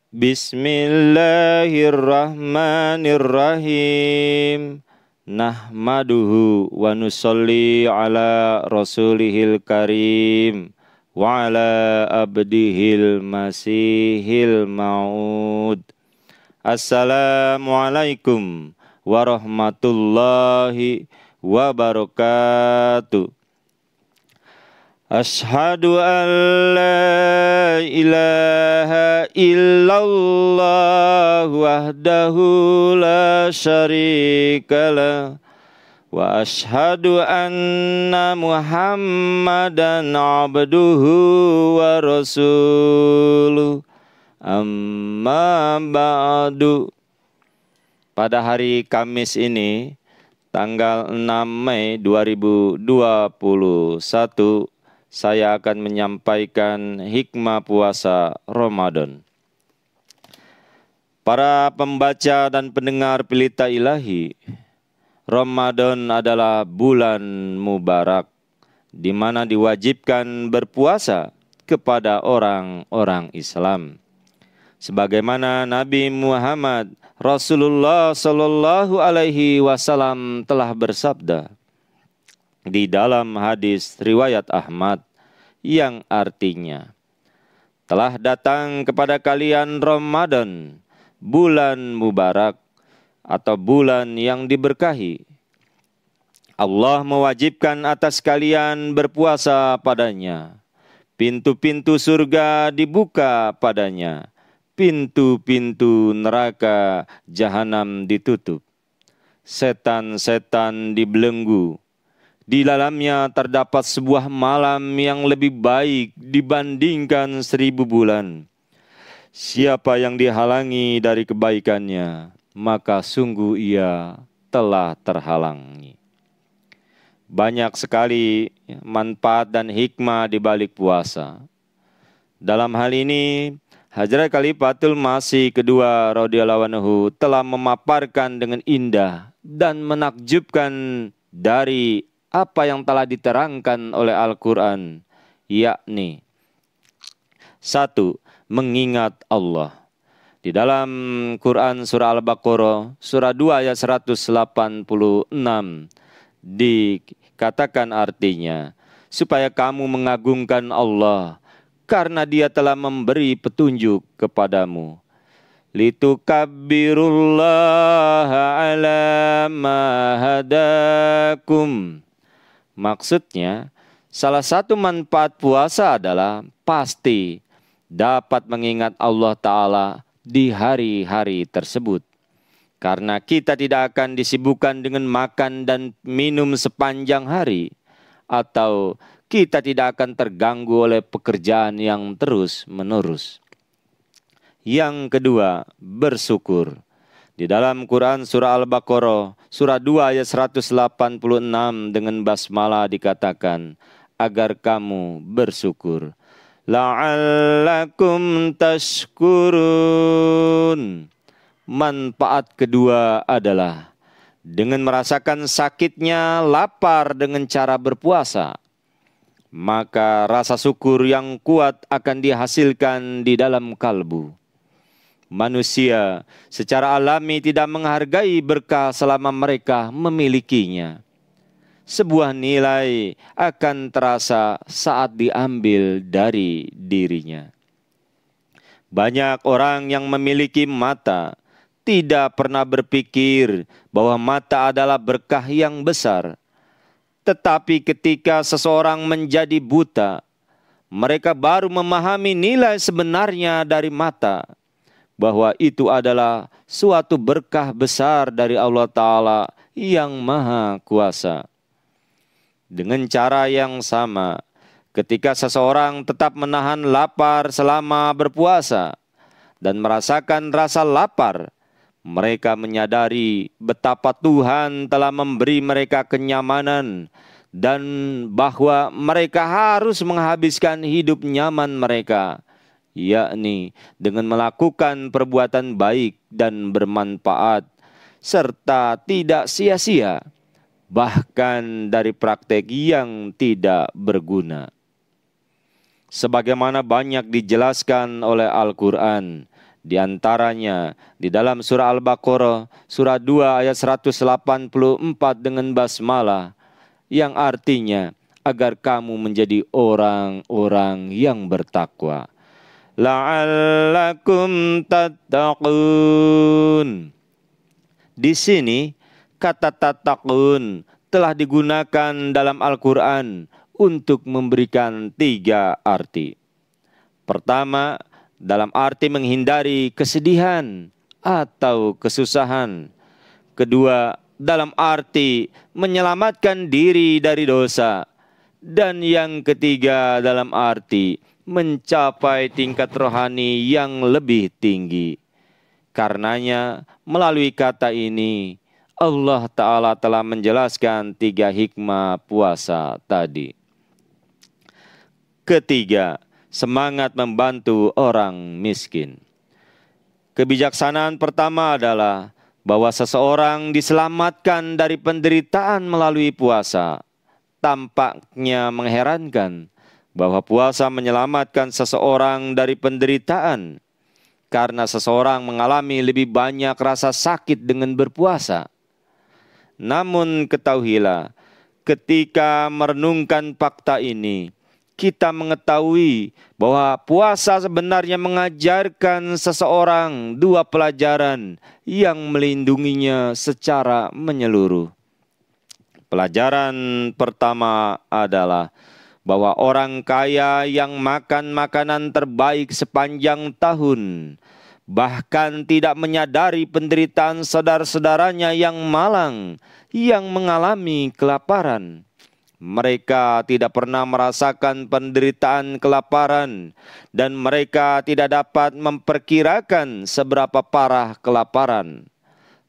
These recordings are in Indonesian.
Bismillahirrahmanirrahim. Nahmaduhu wa nusalli ala rasulihil karim wa ala abdihil masihil ma'ud. Assalamualaikum warahmatullahi wabarakatuh. Ashhadu an la ilaha illallah wahdahu la syarikalah wa ashhadu anna Muhammadan abduhu wa rasuluh. Amma ba'du. Pada hari Kamis ini, tanggal 6 Mei 2021, saya akan menyampaikan hikmah puasa Ramadan. Para pembaca dan pendengar Pelita Ilahi, Ramadan adalah bulan mubarak di mana diwajibkan berpuasa kepada orang-orang Islam. Sebagaimana Nabi Muhammad Rasulullah Sallallahu Alaihi Wasallam telah bersabda di dalam hadis riwayat Ahmad yang artinya, telah datang kepada kalian Ramadan, bulan mubarak atau bulan yang diberkahi. Allah mewajibkan atas kalian berpuasa padanya. Pintu-pintu surga dibuka padanya. Pintu-pintu neraka jahanam ditutup. Setan-setan dibelenggu. Di dalamnya terdapat sebuah malam yang lebih baik dibandingkan 1000 bulan. Siapa yang dihalangi dari kebaikannya, maka sungguh ia telah terhalangi. Banyak sekali manfaat dan hikmah di balik puasa. Dalam hal ini, Hadrat Khalifatul Masih kedua radhiyallahu anhu telah memaparkan dengan indah dan menakjubkan dari apa yang telah diterangkan oleh Al-Quran, yakni 1. Mengingat Allah. Di dalam Quran surah Al-Baqarah surah 2 ayat 186 dikatakan artinya, supaya kamu mengagungkan Allah karena Dia telah memberi petunjuk kepadamu. Litukabbirullaha ala ma hadakum. Maksudnya, salah satu manfaat puasa adalah pasti dapat mengingat Allah Ta'ala di hari-hari tersebut. Karena kita tidak akan disibukkan dengan makan dan minum sepanjang hari. Atau kita tidak akan terganggu oleh pekerjaan yang terus-menerus. Yang kedua, bersyukur. Di dalam Quran surah Al-Baqarah surah 2 ayat 186 dengan basmalah dikatakan agar kamu bersyukur. La'allakum tashkurun. Manfaat kedua adalah dengan merasakan sakitnya lapar dengan cara berpuasa, maka rasa syukur yang kuat akan dihasilkan di dalam kalbu. Manusia secara alami tidak menghargai berkah selama mereka memilikinya. Sebuah nilai akan terasa saat diambil dari dirinya. Banyak orang yang memiliki mata tidak pernah berpikir bahwa mata adalah berkah yang besar. Tetapi ketika seseorang menjadi buta, mereka baru memahami nilai sebenarnya dari mata, bahwa itu adalah suatu berkah besar dari Allah Ta'ala yang Maha Kuasa. Dengan cara yang sama, ketika seseorang tetap menahan lapar selama berpuasa dan merasakan rasa lapar, mereka menyadari betapa Tuhan telah memberi mereka kenyamanan dan bahwa mereka harus menghabiskan hidup nyaman mereka, yakni dengan melakukan perbuatan baik dan bermanfaat, serta tidak sia-sia, bahkan dari praktek yang tidak berguna. Sebagaimana banyak dijelaskan oleh Al-Quran Di antaranya di dalam surah Al-Baqarah, surah 2 ayat 184 dengan basmalah, yang artinya agar kamu menjadi orang-orang yang bertakwa. La'allakum tattaqun. Di sini kata tattaqun telah digunakan dalam Al-Quran untuk memberikan 3 arti. Pertama, dalam arti menghindari kesedihan atau kesusahan. Kedua, dalam arti menyelamatkan diri dari dosa. Dan yang ketiga, dalam arti mencapai tingkat rohani yang lebih tinggi. Karenanya, melalui kata ini, Allah Ta'ala telah menjelaskan 3 hikmah puasa tadi. Ketiga, semangat membantu orang miskin. Kebijaksanaan pertama adalah bahwa seseorang diselamatkan dari penderitaan melalui puasa. Tampaknya mengherankan bahwa puasa menyelamatkan seseorang dari penderitaan, karena seseorang mengalami lebih banyak rasa sakit dengan berpuasa. Namun ketahuilah, ketika merenungkan fakta ini, kita mengetahui bahwa puasa sebenarnya mengajarkan seseorang 2 pelajaran yang melindunginya secara menyeluruh. Pelajaran pertama adalah bahwa orang kaya yang makan makanan terbaik sepanjang tahun, bahkan tidak menyadari penderitaan saudara-saudaranya yang malang, yang mengalami kelaparan. Mereka tidak pernah merasakan penderitaan kelaparan, dan mereka tidak dapat memperkirakan seberapa parah kelaparan.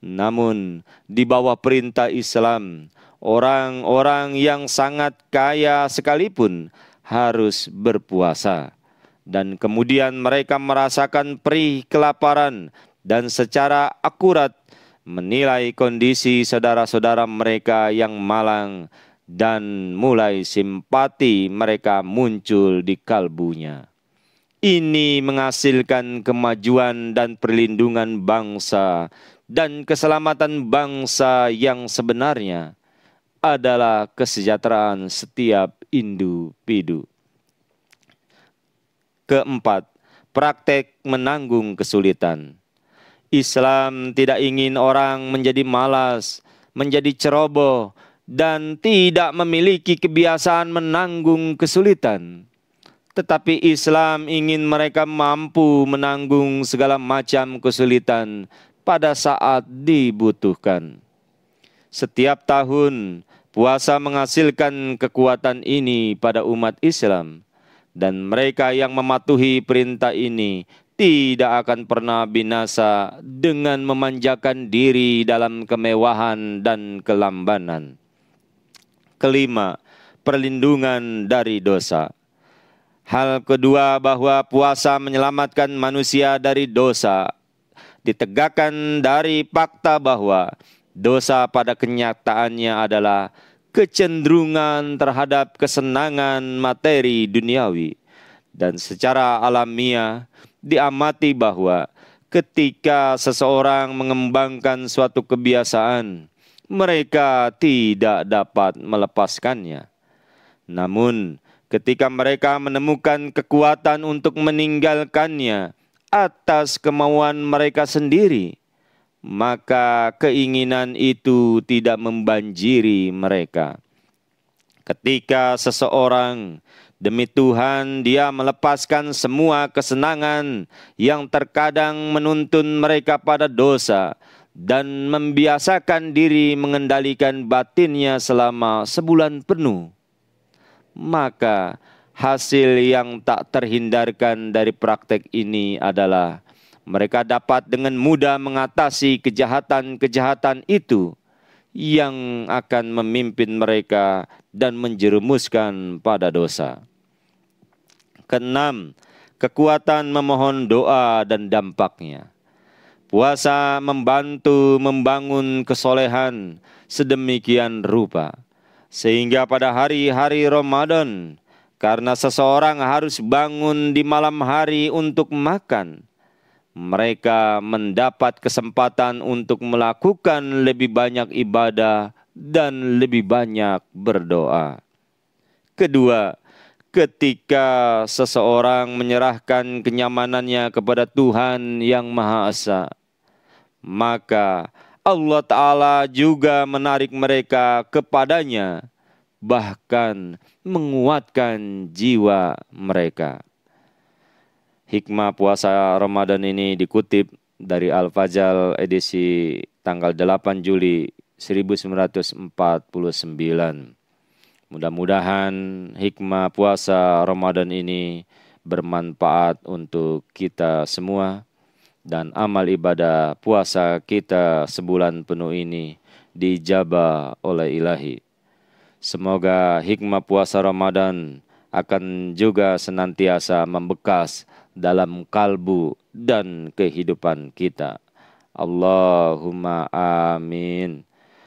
Namun, di bawah perintah Islam, orang-orang yang sangat kaya sekalipun harus berpuasa. Dan kemudian mereka merasakan perih kelaparan dan secara akurat menilai kondisi saudara-saudara mereka yang malang, dan mulai simpati mereka muncul di kalbunya. Ini menghasilkan kemajuan dan perlindungan bangsa, dan keselamatan bangsa yang sebenarnya adalah kesejahteraan setiap individu. Keempat, praktek menanggung kesulitan. Islam tidak ingin orang menjadi malas, menjadi ceroboh, dan tidak memiliki kebiasaan menanggung kesulitan. Tetapi Islam ingin mereka mampu menanggung segala macam kesulitan pada saat dibutuhkan. Setiap tahun, puasa menghasilkan kekuatan ini pada umat Islam, dan mereka yang mematuhi perintah ini tidak akan pernah binasa dengan memanjakan diri dalam kemewahan dan kelambanan. Kelima, perlindungan dari dosa. Hal kedua, bahwa puasa menyelamatkan manusia dari dosa, ditegakkan dari fakta bahwa dosa pada kenyataannya adalah kecenderungan terhadap kesenangan materi duniawi. Dan secara alamiah diamati bahwa ketika seseorang mengembangkan suatu kebiasaan, mereka tidak dapat melepaskannya. Namun, ketika mereka menemukan kekuatan untuk meninggalkannya atas kemauan mereka sendiri, maka keinginan itu tidak membanjiri mereka. Ketika seseorang demi Tuhan dia melepaskan semua kesenangan yang terkadang menuntun mereka pada dosa, dan membiasakan diri mengendalikan batinnya selama sebulan penuh, maka hasil yang tak terhindarkan dari praktek ini adalah mereka dapat dengan mudah mengatasi kejahatan-kejahatan itu yang akan memimpin mereka dan menjerumuskan pada dosa. Keenam, kekuatan memohon doa dan dampaknya. Puasa membantu membangun kesolehan sedemikian rupa, sehingga pada hari-hari Ramadan, karena seseorang harus bangun di malam hari untuk makan, mereka mendapat kesempatan untuk melakukan lebih banyak ibadah dan lebih banyak berdoa. Kedua, ketika seseorang menyerahkan kenyamanannya kepada Tuhan yang Maha Esa, maka Allah Ta'ala juga menarik mereka kepadanya, bahkan menguatkan jiwa mereka. Hikmah puasa Ramadan ini dikutip dari Al-Fajr edisi tanggal 8 Juli 1949. Mudah-mudahan hikmah puasa Ramadan ini bermanfaat untuk kita semua dan amal ibadah puasa kita sebulan penuh ini dijabah oleh Ilahi. Semoga hikmah puasa Ramadan akan juga senantiasa membekas dalam kalbu dan kehidupan kita. Allahumma amin.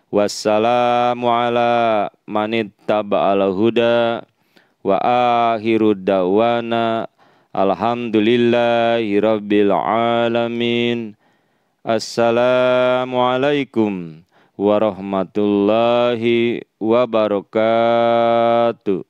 Wassalamu ala manittaba'al huda wa akhiru da'wana alhamdulillahi rabbil alamin. Assalamualaikum warahmatullahi wabarakatuh.